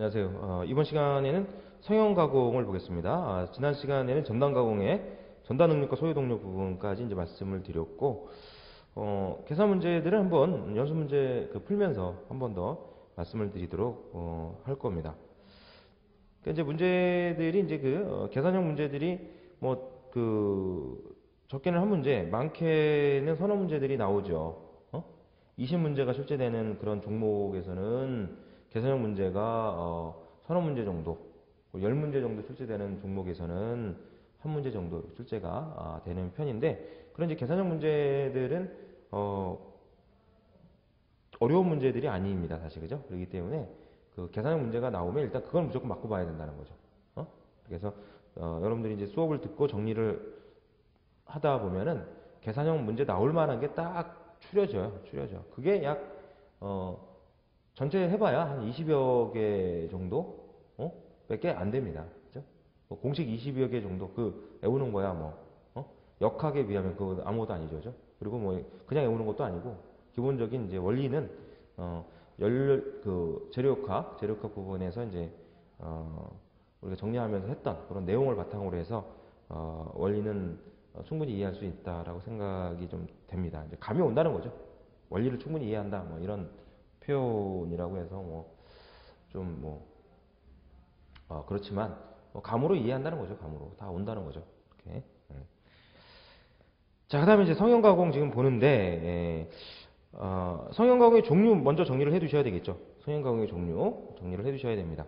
안녕하세요. 이번 시간에는 성형 가공을 보겠습니다. 지난 시간에는 전단 가공의 전단 능력과 소유 동력 부분까지 이제 말씀을 드렸고, 계산 문제들을 한번 연습 문제 풀면서 한 번 더 말씀을 드리도록 할 겁니다. 그러니까 이제 문제들이 이제 계산형 문제들이 적게는 한 문제, 많게는 서너 문제들이 나오죠. 20문제가 출제되는 그런 종목에서는 계산형 문제가 서너 문제 정도, 10문제 정도 출제되는 종목에서는 한 문제 정도 출제가 되는 편인데, 그런 이제 계산형 문제들은 어려운 문제들이 아닙니다, 사실. 그죠? 그렇기 때문에 그 계산형 문제가 나오면 일단 그건 무조건 맞고 봐야 된다는 거죠. 그래서 여러분들이 이제 수업을 듣고 정리를 하다 보면은 계산형 문제 나올 만한 게 딱 추려져요. 그게 약 전체 해봐야 한 20여 개 정도? 밖에 안 됩니다. 그죠? 공식 20여 개 정도 외우는 거야 역학에 비하면 그거 아무것도 아니죠. 그죠? 그리고 그냥 외우는 것도 아니고 기본적인 이제 원리는 재료역학 부분에서 이제 우리가 정리하면서 했던 그런 내용을 바탕으로 해서 원리는 충분히 이해할 수 있다라고 생각이 좀 됩니다. 이제 감이 온다는 거죠. 원리를 충분히 이해한다. 이런 표현이라고 해서 그렇지만 감으로 이해한다는 거죠. 감으로 다 온다는 거죠. 이렇게. 자, 그다음에 이제 성형 가공 지금 보는데 성형 가공의 종류 먼저 정리를 해두셔야 되겠죠. 성형 가공의 종류 정리를 해두셔야 됩니다.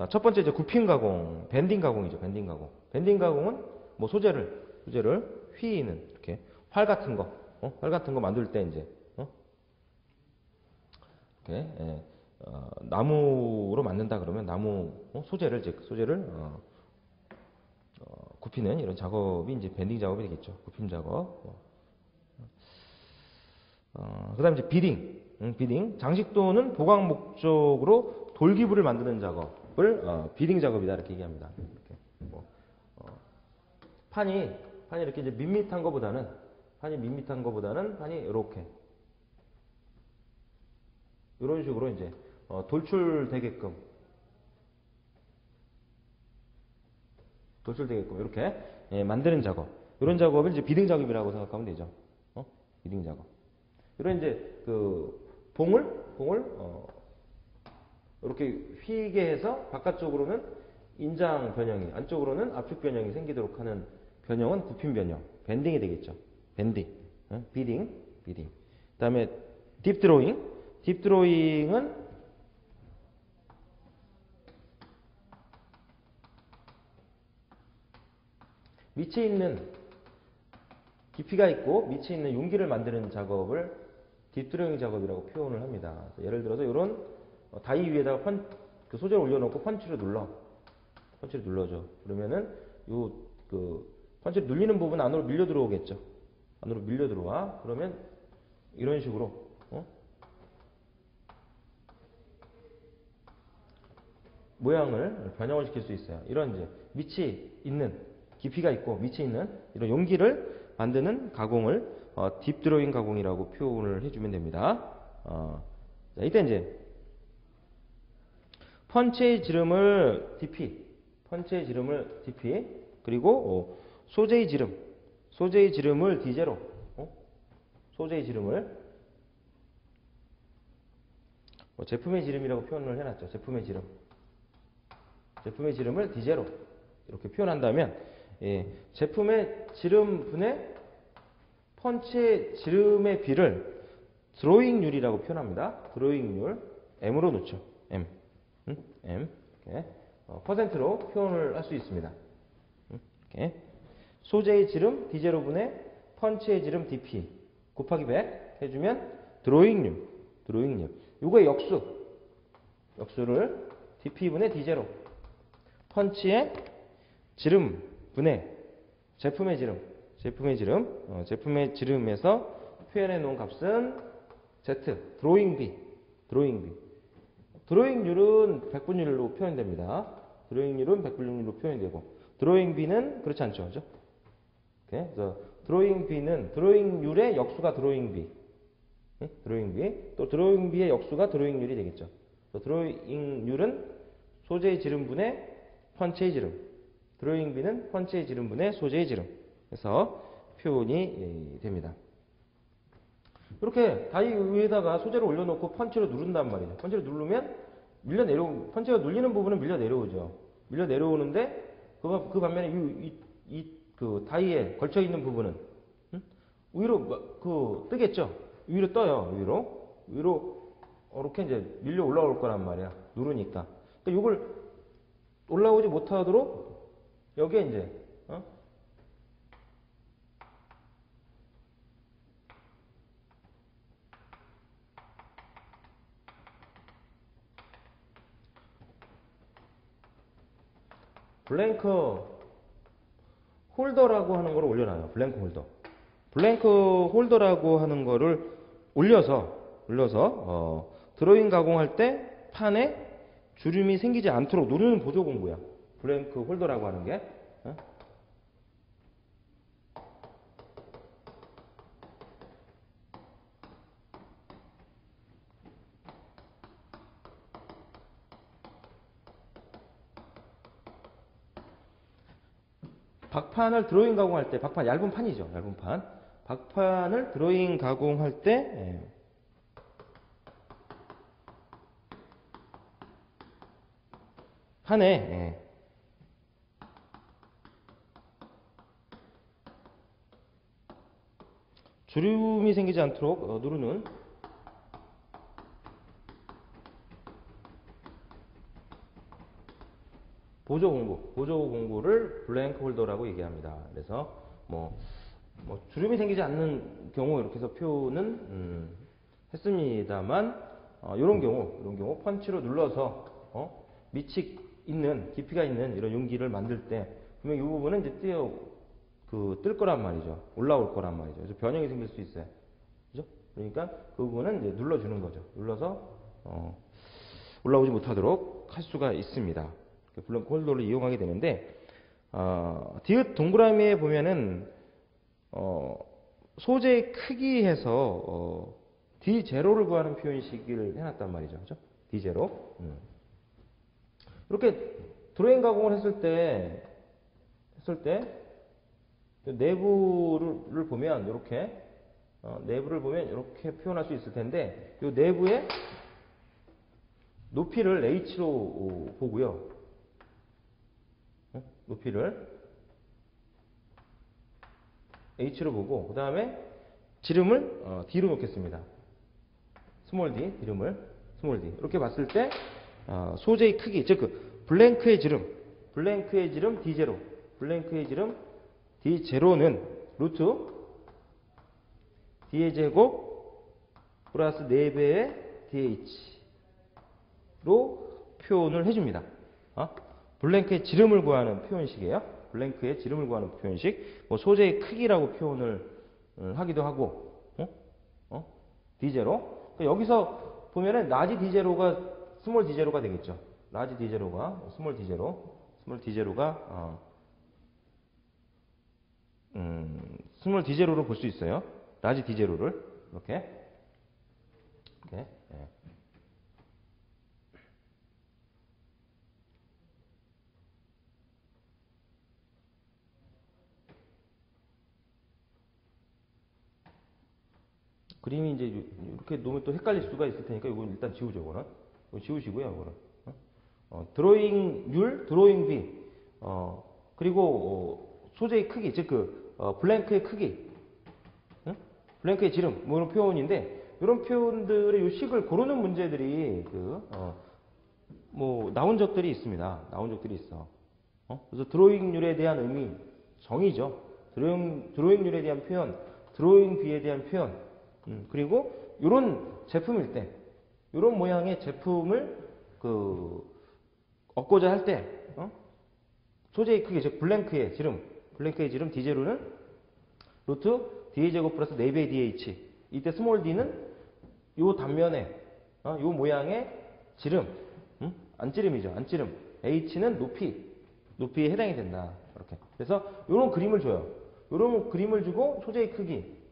첫 번째 이제 굽힘 가공, 밴딩 가공이죠. 밴딩 가공. 밴딩 가공은 소재를 휘는 이렇게 활 같은 거 만들 때 이제 이렇게 나무로 만든다 그러면 나무 소재를 굽히는 이런 작업이 이제 밴딩 작업이 되겠죠. 굽힘 작업. 그다음 이제 비딩. 장식도는 보강 목적으로 돌기부를 만드는 작업을 비딩 작업이다 이렇게 얘기합니다. 이렇게 판이 이렇게 이제 밋밋한 거보다는 판이 이렇게 이런 식으로 이제 돌출되게끔 이렇게 만드는 작업. 이런 작업을 이제 비딩 작업이라고 생각하면 되죠. 비딩 작업. 이런 이제 봉을 이렇게 휘게 해서 바깥쪽으로는 인장 변형이, 안쪽으로는 압축 변형이 생기도록 하는 변형은 굽힘 변형, 밴딩이 되겠죠. 밴딩, 비딩. 그다음에 딥 드로잉은 밑에 있는 깊이가 있고 밑에 있는 용기를 만드는 작업을 딥 드로잉 작업이라고 표현을 합니다. 예를 들어서 이런 다이 위에다가 소재를 올려놓고 펀치를 눌러줘. 그러면은 펀치를 눌리는 부분 안으로 밀려 들어오겠죠. 안으로 밀려 들어와. 그러면 이런 식으로 모양을 변형을 시킬 수 있어요. 이런 이제 밑이 있는 깊이가 있고 밑이 있는 이런 용기를 만드는 가공을 딥 드로잉 가공이라고 표현을 해주면 됩니다. 자, 이때 이제 펀치의 지름을 DP, 그리고 소재의 지름을 D0, 소재의 지름을 제품의 지름이라고 표현을 해놨죠. 제품의 지름을 D0 이렇게 표현한다면 제품의 지름 분의 펀치의 지름의 비를 드로잉률이라고 표현합니다. 드로잉률 M으로 놓죠. M 이렇게 퍼센트로 표현을 할 수 있습니다. 이렇게 소재의 지름 D0분의 펀치의 지름 DP 곱하기 100 해주면 드로잉률. 요거의 역수를 DP분의 D0 펀치의 지름 분의 제품의 지름에서 표현해 놓은 값은 Z, 드로잉비. 드로잉률은 백분율로 표현됩니다. 백분율로 표현되고 드로잉비는 그렇지 않죠. 그죠? 그래서 드로잉률의 역수가 드로잉비. 또 드로잉비의 역수가 드로잉률이 되겠죠. 드로잉률은 소재의 지름분의 펀치의 지름, 드로잉 B는 펀치의 지름분의 소재의 지름. 그래서 표현이 됩니다. 이렇게 다이 위에다가 소재를 올려놓고 펀치로 누른단 말이죠. 펀치로 누르면 펀치가 눌리는 부분은 밀려 내려오죠. 밀려 내려오는데 그 반면에 그 다이에 걸쳐 있는 부분은 위로 뜨겠죠. 위로 떠요. 위로 이렇게 이제 밀려 올라올 거란 말이야. 누르니까. 그러니까 이걸 올라오지 못하도록 여기에 이제 블랭크 홀더라고 하는 거를 올려놔요. 블랭크 홀더. 블랭크 홀더라고 하는 거를 올려서 드로잉 가공할 때 판에 주름이 생기지 않도록 누르는 보조 공구야. 블랭크 홀더라고 하는 게. 박판을 드로잉 가공할 때, 박판 얇은 판이죠. 얇은 판. 박판을 드로잉 가공할 때 판에 주름이 생기지 않도록 누르는 보조 공구를 블랭크 홀더라고 얘기합니다. 그래서 뭐 주름이 생기지 않는 경우 이렇게 해서 표는 했습니다만 이런 경우 펀치로 눌러서 밑이 있는 깊이가 있는 이런 용기를 만들 때 분명 이 부분은 이제 뜰 거란 말이죠. 올라올 거란 말이죠. 그래서 변형이 생길 수 있어요. 그죠? 그러니까 그 부분은 이제 눌러주는 거죠. 눌러서 올라오지 못하도록 할 수가 있습니다. 블랭크 홀더를 이용하게 되는데 디귿 동그라미에 보면은 소재 크기에서 D0를 구하는 표현식을 해놨단 말이죠. 그죠? D0. 이렇게 드로잉 가공을 했을 때 내부를 보면 이렇게 표현할 수 있을 텐데 이 내부의 높이를 H로 보고요. 높이를 H로 보고 그 다음에 지름을 D로 놓겠습니다. 스몰 D, 지름을 스몰 D. 이렇게 봤을 때 소재의 크기, 즉 블랭크의 지름 D0, 블랭크의 지름 D0는 루트 D의 제곱 플러스 4배의 DH로 표현을 해줍니다. 블랭크의 지름을 구하는 표현식이에요. 블랭크의 지름을 구하는 표현식. 소재의 크기라고 표현을 하기도 하고, D0. 그러니까 여기서 보면은 라지 D0가 스몰 D0가 되겠죠. 라지 D0가 스몰 D0가 스몰 D0로 볼 수 있어요. 라지 D0를 이렇게. 예. 그림이 이제 이렇게 놓으면 또 헷갈릴 수가 있을 테니까 이거 일단 지우죠. 이거는 지우시고요. 이거는 드로잉률, 드로잉 B, 그리고 소재의 크기, 즉 블랭크의 크기, 블랭크의 지름, 이런 표현인데 이런 표현들의 이 식을 고르는 문제들이 나온 적들이 있습니다. 나온 적들이 있어. 그래서 드로잉률에 대한 의미, 정의죠. 드로잉률에 대한 표현, 드로잉 B에 대한 표현. 그리고 이런 제품일 때, 이런 모양의 제품을 얻고자 할 때, 소재의 크기, 즉 블랭크의 지름 D0는 루트 D의 제곱 플러스 4배의 DH. 이때 스몰 D는 이 단면에, 이 모양의 지름, 안지름이죠. 안지름. H는 높이에 해당이 된다. 이렇게. 그래서 이런 그림을 줘요. 이런 그림을 주고 소재의 크기,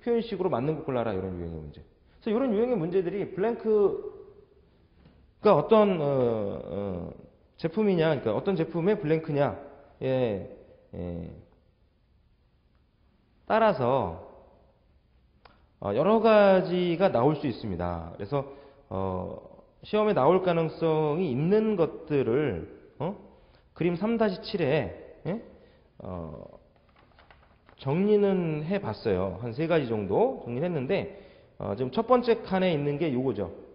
표현식으로 맞는 거 골라라. 이런 유형의 문제. 그래서 이런 유형의 문제들이 블랭크 그러니까 어떤 제품이냐, 그러니까 어떤 제품의 블랭크냐에 따라서 여러 가지가 나올 수 있습니다. 그래서 시험에 나올 가능성이 있는 것들을 그림 3-7에 정리는 해봤어요. 한 3가지 정도 정리를 했는데 지금 첫 번째 칸에 있는 게 요거죠.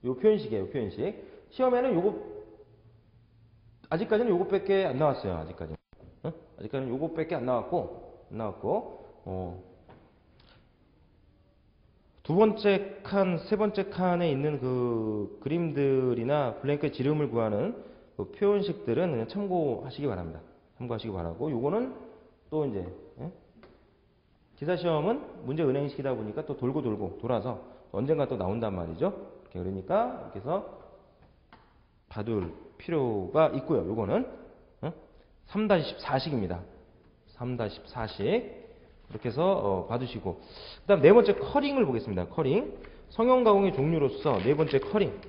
요 표현식이에요. 표현식. 시험에는 요거 아직까지는 요것밖에 안 나왔어요. 아직까지는 요것밖에 안 나왔고 두 번째 칸, 세 번째 칸에 있는 그 그림들이나 블랭크의 지름을 구하는 그 표현식들은 그냥 참고하시기 바랍니다. 참고하시기 바라고, 요거는 또 이제 기사시험은 문제 은행식이다 보니까 또 돌고 돌아서 언젠가 또 나온단 말이죠. 그러니까 이렇게 해서 봐둘 필요가 있고요. 요거는 3-14식입니다. 3-14식. 이렇게 해서 봐두시고, 그 다음 네 번째 커링을 보겠습니다. 커링. 성형 가공의 종류로서 네 번째 커링.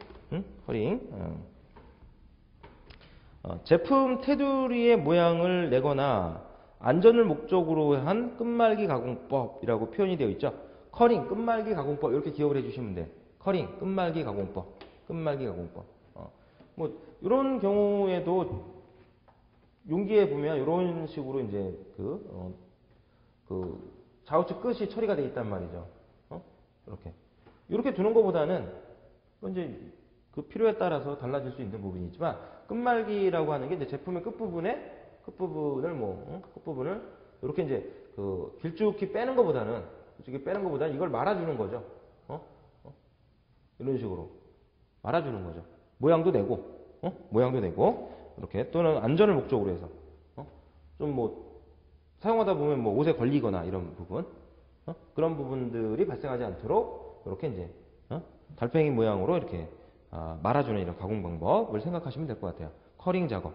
제품 테두리의 모양을 내거나 안전을 목적으로 한 끝말기 가공법이라고 표현이 되어 있죠. 커링, 끝말기 가공법, 이렇게 기억을 해주시면 돼. 커링, 끝말기 가공법. 뭐 이런 경우에도 용기에 보면 이런 식으로 이제 그 좌우측 끝이 처리가 되어 있단 말이죠. 이렇게 두는 것보다는 이제 그 필요에 따라서 달라질 수 있는 부분이 있지만, 끝말기라고 하는 게 이제 제품의 끝부분을 이렇게 이제 그 길쭉히 빼는 것보다는 이걸 말아주는 거죠. 이런 식으로 말아주는 거죠. 모양도 내고 이렇게, 또는 안전을 목적으로 해서 좀 뭐 사용하다 보면 뭐 옷에 걸리거나 이런 부분, 그런 부분들이 발생하지 않도록 이렇게 이제 달팽이 모양으로 이렇게 말아주는 이런 가공 방법을 생각하시면 될 것 같아요. 커링 작업.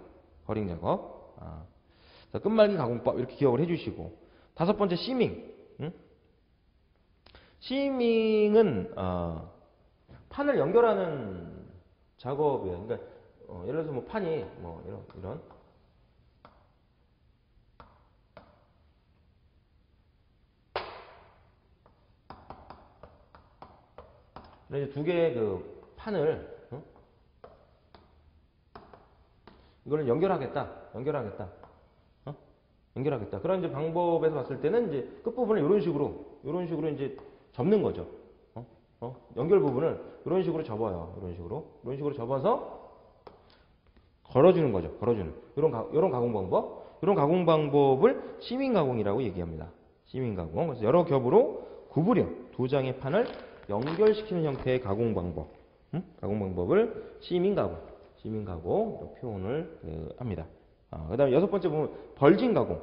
끝말기 가공법 이렇게 기억을 해주시고, 다섯 번째 시밍. 시밍은 판을 연결하는 작업이에요. 그러니까 예를 들어서 뭐 판이 뭐 이런 이제 두 개의 그 판을 이거를 연결하겠다. 그런 이제 방법에서 봤을 때는 이제 끝부분을 이런 식으로 이제 접는 거죠. 연결 부분을 이런 식으로 접어요. 이런 식으로 접어서 걸어주는 거죠. 이런 가공 방법. 이런 가공 방법을 시밍 가공이라고 얘기합니다. 시밍 가공. 그래서 여러 겹으로 구부려 두 장의 판을 연결시키는 형태의 가공 방법. 가공 방법을 시밍 가공 표현을 합니다. 그 다음에 여섯 번째 보면 벌진 가공.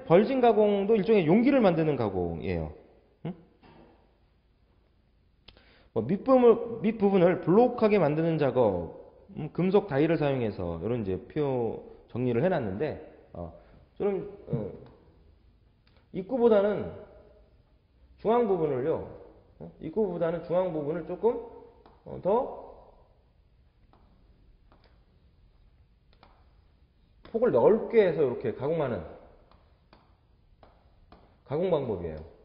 벌진 가공도 일종의 용기를 만드는 가공이에요. 밑부분을 블록하게 만드는 작업, 금속 다이를 사용해서 이런 이제 정리를 해놨는데, 좀 입구보다는 중앙 부분을 조금 더 폭을 넓게 해서 이렇게 가공하는 가공 방법이에요.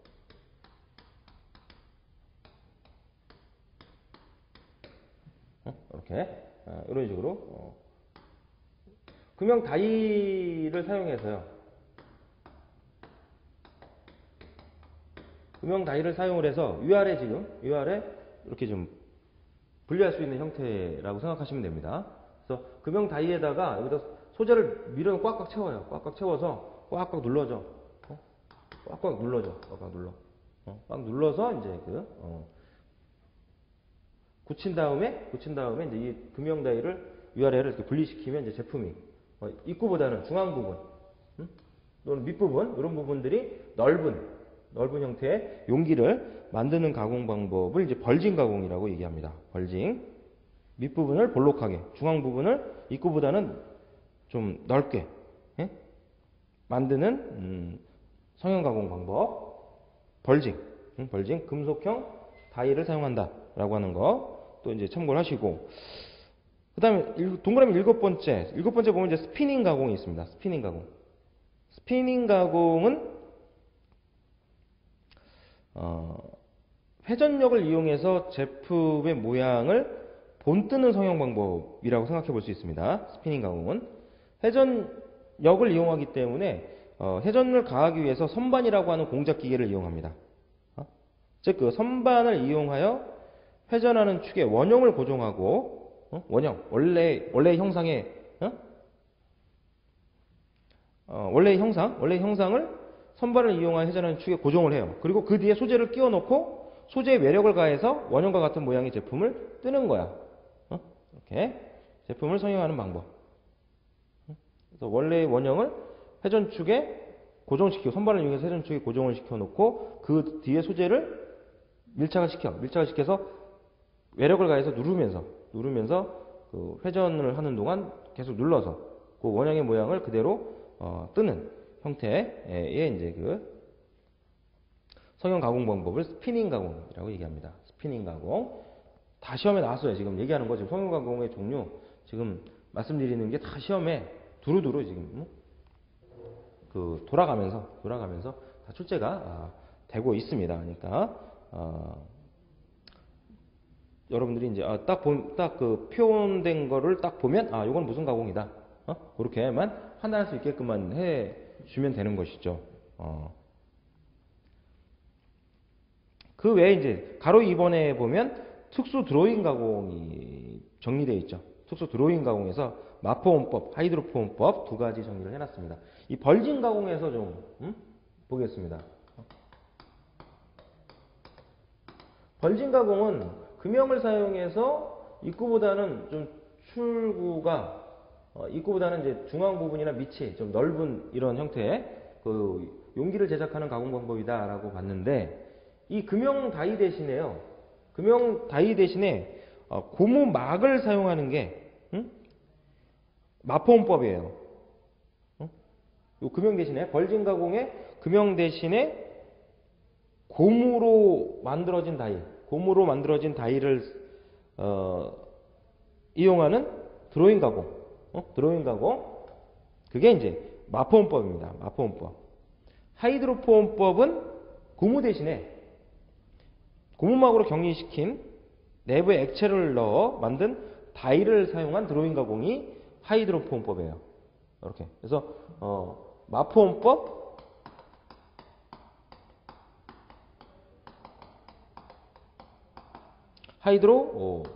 이렇게 이런 식으로 금형 다이를 사용해서요. 금형 다이를 사용을 해서 위아래 이렇게 좀 분리할 수 있는 형태라고 생각하시면 됩니다. 그래서 금형 다이에다가 여기다 소재를 밀어 꽉꽉 채워요. 꽉꽉 채워서 꽉꽉 눌러줘. 꽉꽉 눌러서 이제 굳힌 다음에 이제 이 금형 다이를 위아래를 이렇게 분리시키면 이제 제품이 입구보다는 중앙 부분 또는 밑부분 이런 부분들이 넓은 형태의 용기를 만드는 가공 방법을 이제 벌진 가공이라고 얘기합니다. 벌진. 밑부분을 볼록하게, 중앙 부분을 입구보다는 좀 넓게 만드는 성형 가공 방법. 벌진. 금속형 다이를 사용한다라고 하는 거 또 이제 참고를 하시고, 그다음에 동그라미 일곱 번째 보면 이제 스피닝 가공이 있습니다. 스피닝 가공. 스피닝 가공은 회전력을 이용해서 제품의 모양을 본뜨는 성형 방법이라고 생각해 볼 수 있습니다. 스피닝 가공은 회전력을 이용하기 때문에 회전을 가하기 위해서 선반이라고 하는 공작 기계를 이용합니다. 즉 그 선반을 이용하여 회전하는 축의 원형을 고정하고 원형 원래 형상의 원래 형상을 선반을 이용하여 회전하는 축에 고정을 해요. 그리고 그 뒤에 소재를 끼워 넣고 소재의 외력을 가해서 원형과 같은 모양의 제품을 뜨는 거야. 이렇게 제품을 성형하는 방법. 그래서 원래의 원형을 회전축에 고정시키고, 선반을 이용해서 회전축에 고정을 시켜 놓고 그 뒤에 소재를 밀착을 시켜서 외력을 가해서 누르면서 그 회전을 하는 동안 계속 눌러서 그 원형의 모양을 그대로 뜨는 형태의 이제 그 성형 가공 방법을 스피닝 가공이라고 얘기합니다. 스피닝 가공. 다 시험에 나왔어요. 지금 얘기하는 거, 지금 성형 가공의 종류 지금 말씀드리는 게 다 시험에 두루두루 지금 그 돌아가면서 다 출제가 되고 있습니다. 그러니까 여러분들이 이제 딱 그 표현된 거를 딱 보면 이건 무슨 가공이다. 그렇게만 판단할 수 있게끔만 해 주면 되는 것이죠. 그 외에 이제 가로 2번에 보면 특수 드로잉 가공이 정리되어 있죠. 특수 드로잉 가공에서 마포온법, 하이드로포온법 두 가지 정리를 해놨습니다. 이 벌진 가공에서 좀 보겠습니다. 벌진 가공은 금형을 사용해서 입구보다는 좀 출구가 입구보다는 이제 중앙 부분이나 밑이 좀 넓은 이런 형태의 그 용기를 제작하는 가공 방법이다라고 봤는데, 이 금형 다이 대신에 고무막을 사용하는 게 마포온법이에요. 요 금형 대신에 벌진 가공의 금형 대신에 고무로 만들어진 다이를 이용하는 드로잉 가공. 그게 이제 마포온법입니다. 마포온법. 하이드로포온법은 고무 대신에 고무막으로 격리시킨 내부에 액체를 넣어 만든 다이를 사용한 드로잉 가공이 하이드로포온법이에요. 이렇게. 그래서 마포온법, 하이드로포온법은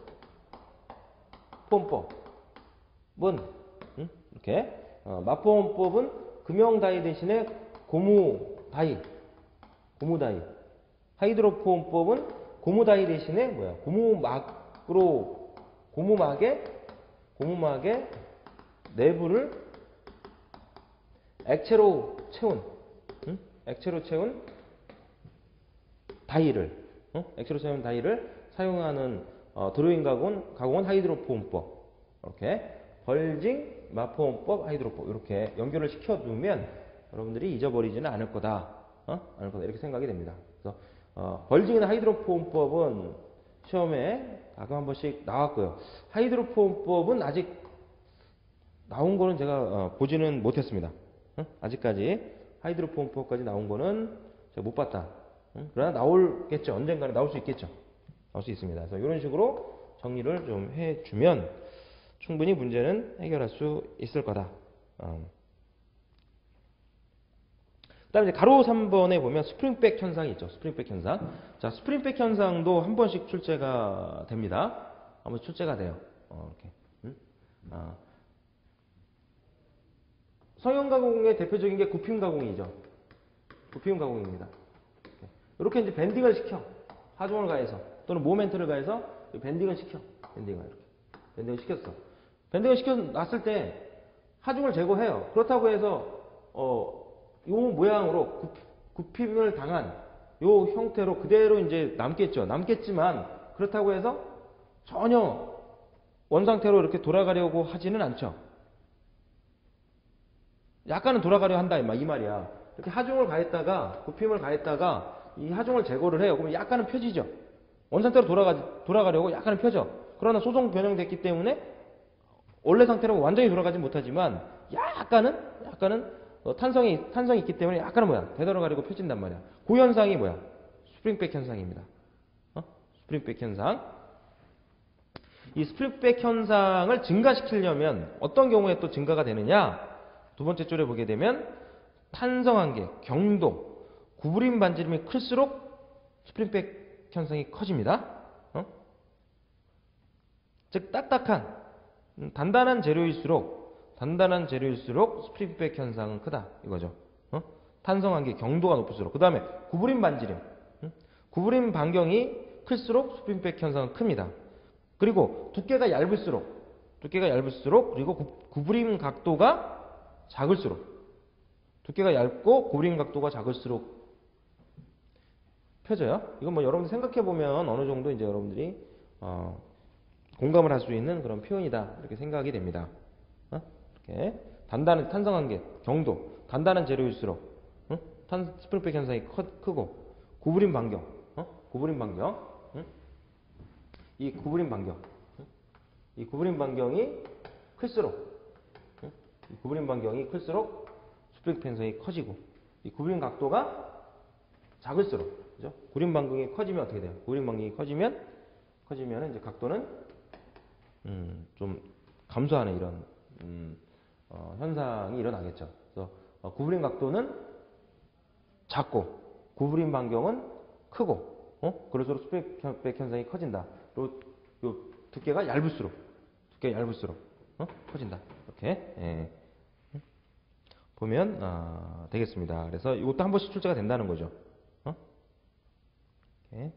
이렇게 마포온법은 금형 다이 대신에 고무 다이. 하이드로포온법은 고무 다이 대신에 고무막의 내부를 액체로 채운 다이를 사용하는 드로잉 가공은 하이드로포온법. 이렇게 벌징, 마포온법, 하이드로포 이렇게 연결을 시켜두면 여러분들이 잊어버리지는 않을 거다. 이렇게 생각이 됩니다. 그래서 벌징이나 하이드로포온법은 시험에 가끔 한 번씩 나왔고요. 하이드로포온법은 아직 나온 거는 제가 보지는 못했습니다. 아직까지 하이드로포온법까지 나온 거는 제가 못 봤다. 그러나 나올겠죠. 언젠가는 나올 수 있겠죠. 나올 수 있습니다. 그래서 이런 식으로 정리를 좀 해주면 충분히 문제는 해결할 수 있을 거다. 그다음에 이제 가로 3번에 보면 스프링백 현상이 있죠. 스프링백 현상. 자, 스프링백 현상도 한 번씩 출제가 됩니다. 한번 출제가 돼요. 이렇게. 성형 가공의 대표적인 게 굽힘 가공이죠. 굽힘 가공입니다. 이렇게 이제 밴딩을 시켜. 하중을 가해서 또는 모멘트를 가해서 밴딩을 시켜. 밴딩을 시켰어. 밴딩을 시켜놨을 때 하중을 제거해요. 그렇다고 해서 요 모양으로 굽힘을 당한 요 형태로 그대로 이제 남겠지만 그렇다고 해서 전혀 원상태로 이렇게 돌아가려고 하지는 않죠. 약간은 돌아가려 한다 이 말이야. 이렇게 하중을 가했다가 굽힘을 가했다가 이 하중을 제거를 해요. 그러면 약간은 펴지죠. 원상태로 돌아가려고 약간은 펴져. 그러나 소송 변형됐기 때문에 원래 상태로 완전히 돌아가지 못하지만 약간은 탄성이 있기 때문에 약간은 뭐야? 되돌아가려고 펴진단 말이야. 그 현상이 뭐야? 스프링백 현상입니다. 스프링백 현상. 이 스프링백 현상을 증가시키려면 어떤 경우에 또 증가가 되느냐? 두 번째 줄에 보게 되면 탄성한계, 경도, 구부림 반지름이 클수록 스프링백 현상이 커집니다. 즉 딱딱한 단단한 재료일수록 스프링백 현상은 크다 이거죠. 탄성한계, 경도가 높을수록. 그 다음에 구부림 반지름, 구부림 반경이 클수록 스프링백 현상은 큽니다. 그리고 두께가 얇을수록 그리고 구부림 각도가 작을수록 두께가 얇고 구부림 각도가 작을수록 펴져요. 이건 뭐 여러분들 생각해 보면 어느 정도 이제 여러분들이 공감을 할 수 있는 그런 표현이다 이렇게 생각이 됩니다. 이렇게 단단한 탄성한계, 경도, 단단한 재료일수록 스프링백 현상이 크고 구부림 반경, 이 구부림 반경이 클수록 스프링백 현상이 커지고 이 구부림 각도가 작을수록 그죠? 구부림 반경이 커지면 어떻게 돼요? 구부림 반경이 커지면 이제 각도는 좀 감소하는 이런 현상이 일어나겠죠. 그래서 구부림 각도는 작고 구부림 반경은 크고 그럴수록 스프링백 현상이 커진다. 그리고 요 두께가 얇을수록 커진다. 이렇게 보면 되겠습니다. 그래서 이것도 한 번씩 출제가 된다는 거죠. 이렇게.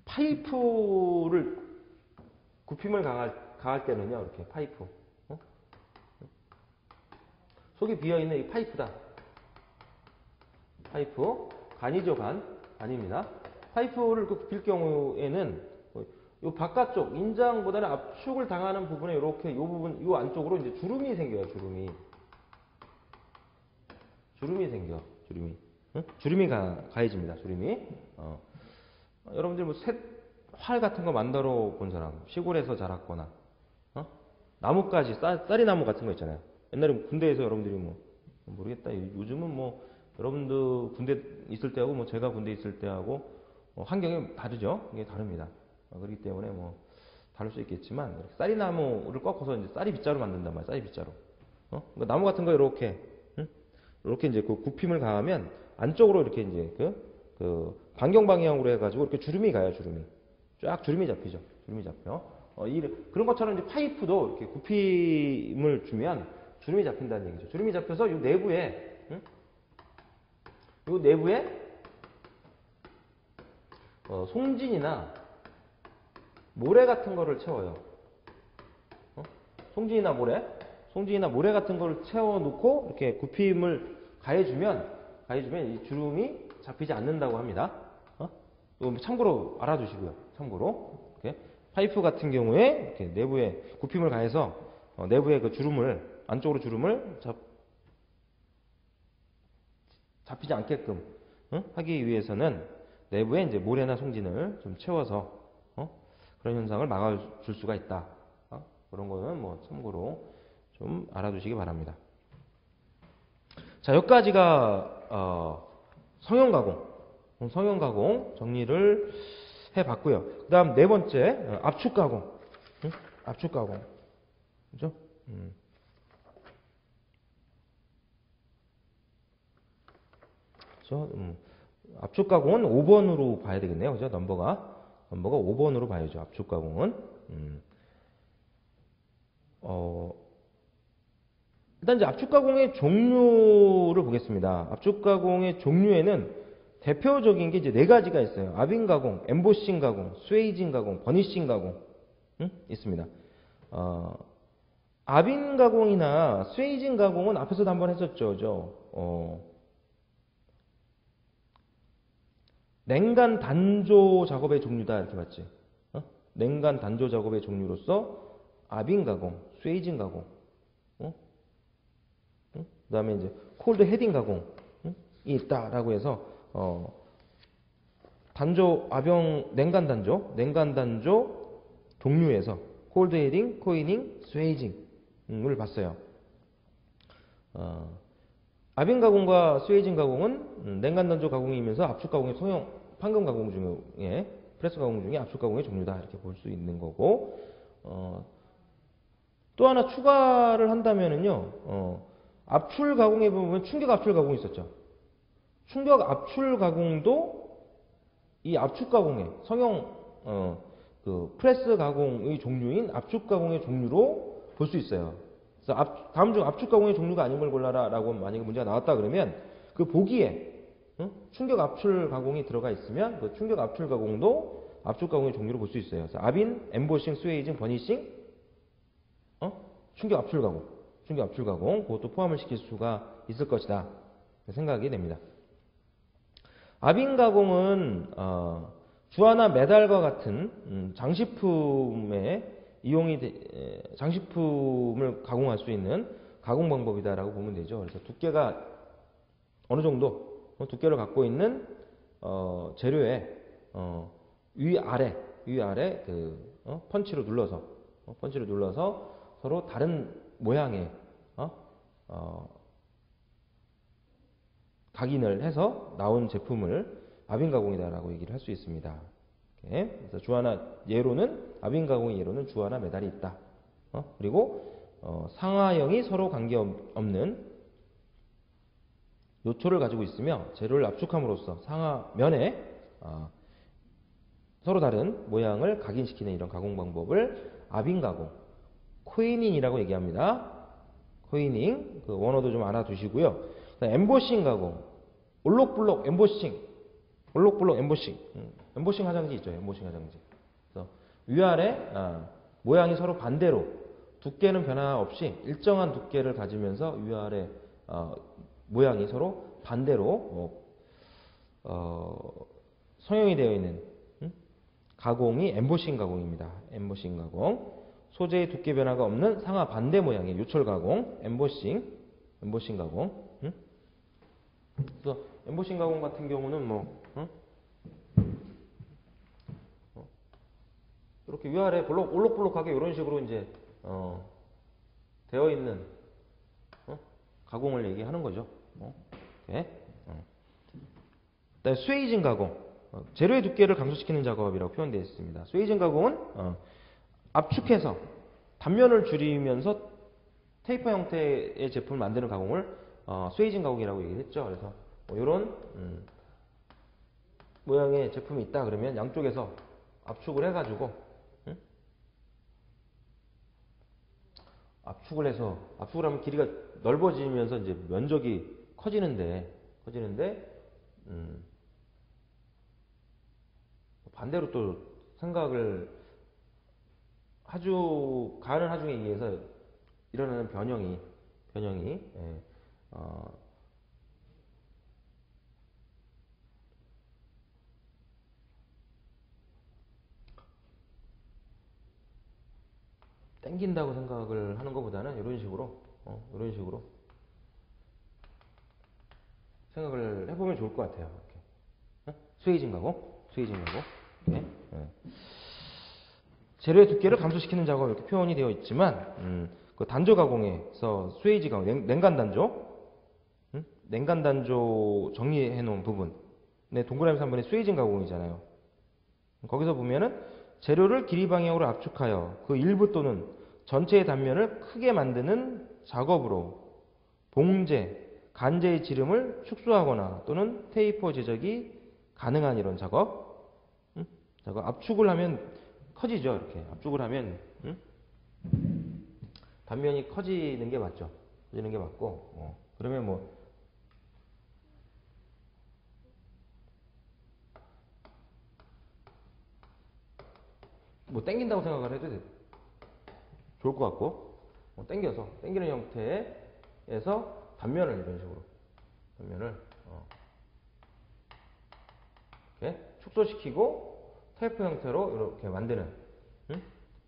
파이프를 굽힘을 가할 때는요, 이렇게 파이프 속이 비어 있는 이 파이프다. 파이프 간이죠, 간입니다. 파이프를 굽힐 경우에는 이 바깥쪽 인장보다는 압축을 당하는 부분에 이렇게 이 부분 이 안쪽으로 이제 주름이 생겨요. 주름이 가해집니다. 여러분들 뭐 활 같은 거 만들어 본 사람, 시골에서 자랐거나 나뭇가지, 쌀이나무 같은 거 있잖아요. 옛날에 군대에서 여러분들이 뭐 모르겠다. 요즘은 뭐 여러분들 군대 있을 때하고 뭐 제가 군대 있을 때하고 환경이 다르죠. 이게 다릅니다. 그렇기 때문에 뭐 다를 수 있겠지만 쌀이나무를 꺾어서 이제 쌀이 빗자루 만든단 말이에요. 쌀이 빗자루. 그러니까 나무 같은 거 이렇게 이제 그 굽힘을 가하면 안쪽으로 이렇게 이제 그 반경 방향으로 해가지고 이렇게 주름이 가요. 쫙 주름이 잡히죠. 그런 것처럼 이제 파이프도 이렇게 굽힘을 주면 주름이 잡힌다는 얘기죠. 주름이 잡혀서 이 내부에 송진이나 모래 같은 거를 채워요. 송진이나 모래 같은 거를 채워놓고 이렇게 굽힘을 가해주면 이 주름이 잡히지 않는다고 합니다. 이거 참고로 알아두시고요. 이렇게 파이프 같은 경우에 이렇게 내부에 굽힘을 가해서 내부에 그 안쪽으로 주름을 잡히지 않게끔 하기 위해서는 내부에 이제 모래나 송진을 좀 채워서 그런 현상을 막아줄 수가 있다. 그런 거는 뭐 참고로 좀 알아두시기 바랍니다. 자, 여기까지가 성형 가공 정리를 해봤고요. 그 다음 네 번째 압축 가공. 그죠? 압축 가공은 5번으로 봐야 되겠네요. 그죠? 넘버가 5번으로 봐야죠. 압축 가공은. 일단 이제 압축 가공의 종류를 보겠습니다. 압축 가공의 종류에는 대표적인 게 이제 네 가지가 있어요. 아빈 가공, 엠보싱 가공, 스웨이징 가공, 버니싱 가공 있습니다. 아빈 가공이나 스웨이징 가공은 앞에서도 한번 했었죠. 냉간 단조 작업의 종류다 이렇게 봤지. 냉간 단조 작업의 종류로서 아빈 가공, 스웨이징 가공, 그다음에 이제 콜드 헤딩 가공이 있다라고 해서 단조, 압형, 냉간 단조 종류에서 콜드 헤딩, 코이닝, 스웨이징을 봤어요. 압인 가공과 스웨이징 가공은 냉간 단조 가공이면서 압축 가공의 소형 판금 가공 중에 프레스 가공 중에 압축 가공의 종류다 이렇게 볼 수 있는 거고, 또 하나 추가를 한다면은요, 압출 가공에 보면 충격 압출 가공이 있었죠. 충격 압출 가공도 이 압축 가공의 성형 그 프레스 가공의 종류인 압축 가공의 종류로 볼 수 있어요. 그래서 다음 중 압축 가공의 종류가 아닌 걸 골라라라고 만약에 문제가 나왔다 그러면 그 보기에 충격 압출 가공이 들어가 있으면 그 충격 압출 가공도 압축 가공의 종류로 볼 수 있어요. 그래서 압인, 엠보싱, 스웨이징, 버니싱, 충격 압출 가공 그것도 포함을 시킬 수가 있을 것이다 생각이 됩니다. 압인 가공은 주화나 메달과 같은 장식품을 가공할 수 있는 가공 방법이다라고 보면 되죠. 그래서 두께가 어느 정도 두께를 갖고 있는 재료의 위아래 그 펀치로 눌러서 서로 다른 모양의 각인을 해서 나온 제품을 압인 가공이다라고 얘기를 할 수 있습니다. 그래서 주화나 예로는 압인 가공의 예로는 주화나 메달이 있다. 그리고 상하형이 서로 관계없는 요초를 가지고 있으며 재료를 압축함으로써 상하면에 서로 다른 모양을 각인시키는 이런 가공 방법을 압인 가공, 코이닝이라고 얘기합니다. 코이닝, 그 원어도 좀 알아두시고요. 엠보싱 가공, 올록블록 엠보싱, 엠보싱 화장지 있죠. 엠보싱 화장지. 그래서 위아래 모양이 서로 반대로 두께는 변화 없이 일정한 두께를 가지면서 위아래 모양이 서로 반대로 성형이 되어 있는 가공이 엠보싱 가공입니다. 엠보싱 가공. 소재의 두께 변화가 없는 상하 반대 모양의 요철 가공, 엠보싱 가공. 그래서 엠보싱 가공 같은 경우는 이렇게 위아래 올록볼록하게 이런 식으로 이제 되어 있는 가공을 얘기하는 거죠. 스웨이징 가공, 재료의 두께를 감소시키는 작업이라고 표현되어 있습니다. 스웨이징 가공은 압축해서 단면을 줄이면서 테이퍼 형태의 제품을 만드는 가공을 스웨이징 가공이라고 얘기했죠. 그래서 이런 모양의 제품이 있다 그러면 양쪽에서 압축을 해가지고 압축을 하면 길이가 넓어지면서 이제 면적이 커지는데 반대로 또 생각을 가하는 하중에 의해서 일어나는 변형이 땡긴다고 생각을 하는 것보다는 이런 식으로 생각을 해보면 좋을 것 같아요. 이렇게. 스웨이징 가공. 이렇게. 재료의 두께를 감소시키는 작업 이렇게 표현이 되어 있지만 그 단조 가공에서 스웨이지 가공, 냉간 단조 정리해 놓은 부분, 동그라미 3번에 스웨이징 가공이잖아요. 거기서 보면은 재료를 길이 방향으로 압축하여 그 일부 또는 전체의 단면을 크게 만드는 작업으로 봉제, 간제의 지름을 축소하거나 또는 테이퍼 제작이 가능한 이런 작업. 압축을 하면 커지죠. 이렇게 압축을 하면 단면이 커지는 게 맞죠. 커지는 게 맞고 그러면 뭐 땡긴다고 생각을 해도 좋을 것 같고 땡기는 형태에서 단면을 이런 식으로 이렇게 축소시키고 테이프 형태로 이렇게 만드는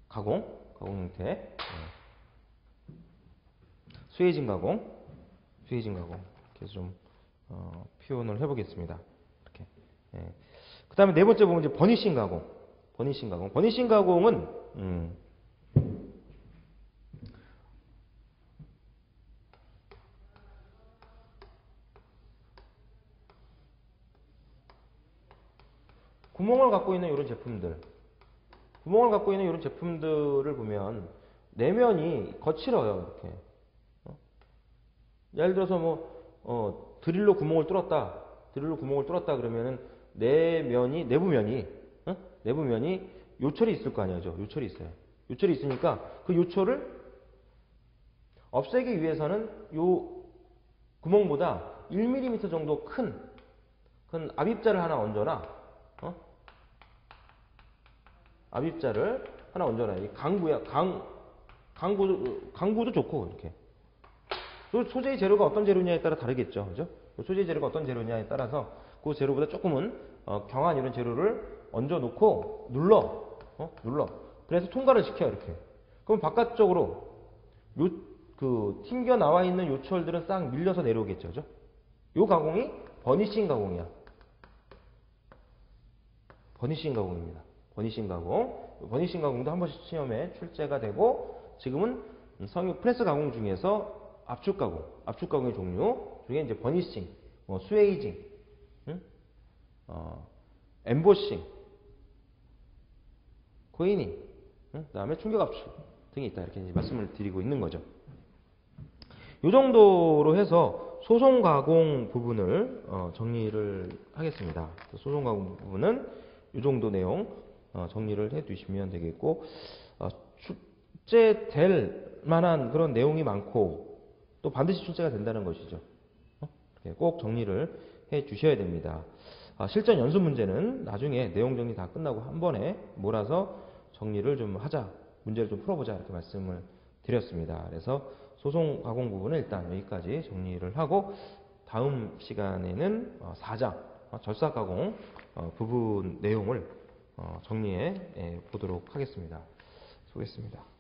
가공 형태. 스웨이징 가공 이렇게 해서 좀 표현을 해보겠습니다. 이렇게. 그 다음에 네 번째 보면 이제 버니싱 가공. 버니싱 가공. 버니싱 가공은, 구멍을 갖고 있는 이런 제품들. 구멍을 갖고 있는 이런 제품들을 보면, 내면이 거칠어요, 이렇게. 예를 들어서 드릴로 구멍을 뚫었다. 드릴로 구멍을 뚫었다 그러면은, 내부면이 요철이 있을 거 아니죠. 요철이 있어요. 요철이 있으니까 그 요철을 없애기 위해서는 요 구멍보다 1mm 정도 큰 압입자를 하나 얹어놔. 압입자를 하나 얹어놔. 이 강구야. 강구도 좋고, 이렇게. 소재의 재료가 어떤 재료냐에 따라 다르겠죠. 그죠? 소재의 재료가 어떤 재료냐에 따라서 그 재료보다 조금은 경한 이런 재료를 얹어 놓고 눌러. 그래서 통과를 시켜, 이렇게. 그럼 바깥쪽으로 튕겨 나와 있는 요철들은 싹 밀려서 내려오겠죠. 그죠? 요 가공이 버니싱 가공이야. 버니싱 가공입니다. 버니싱 가공. 버니싱 가공도 한 번씩 시험에 출제가 되고, 지금은 성형 프레스 가공 중에서 압축 가공, 압축 가공의 종류 중에 이제 버니싱, 스웨이징, 엠보싱, 코이닝, 그다음에 충격 압축 등이 있다, 이렇게 이제 말씀을 드리고 있는 거죠. 이 정도로 해서 소송 가공 부분을 정리를 하겠습니다. 소송 가공 부분은 이 정도 내용 정리를 해두시면 되겠고, 출제될 만한 그런 내용이 많고 또 반드시 출제가 된다는 것이죠. 꼭 정리를 해 주셔야 됩니다. 실전 연습 문제는 나중에 내용 정리 다 끝나고 한 번에 몰아서 정리를 좀 하자, 문제를 좀 풀어보자, 이렇게 말씀을 드렸습니다. 그래서 소송 가공 부분은 일단 여기까지 정리를 하고, 다음 시간에는 4장 절삭 가공 부분 내용을 정리해 보도록 하겠습니다. 수고했습니다.